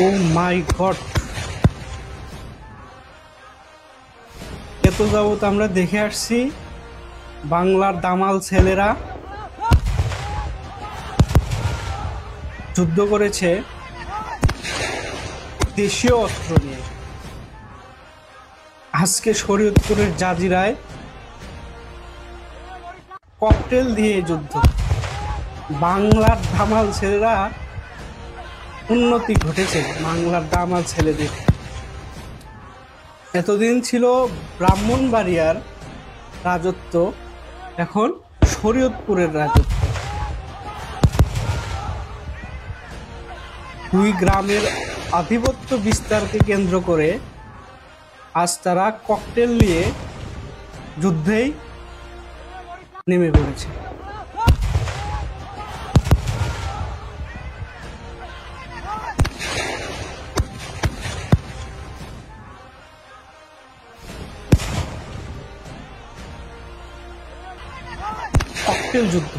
ও মাই god, এত যাবত আমরা দেখে আসছি বাংলার দামাল ছেলেরা যুদ্ধ করেছে দেশীয় অস্ত্র নিয়ে। আজকে শরীয়তপুরের জাজিরায় ককটেল দিয়ে যুদ্ধ। বাংলার দামাল ছেলেরা উন্নতি ঘটেছে, বাংলার দামাল ছেলেদের। এতদিন ছিল ব্রাহ্মণবাড়িয়ার রাজত্ব, এখন শরীয়তপুরের রাজত্ব। দুই গ্রামের আধিপত্য বিস্তারকে কেন্দ্র করে আজ তারা ককটেল নিয়ে যুদ্ধেই নেমে পড়েছে। ককটেল যুদ্ধ।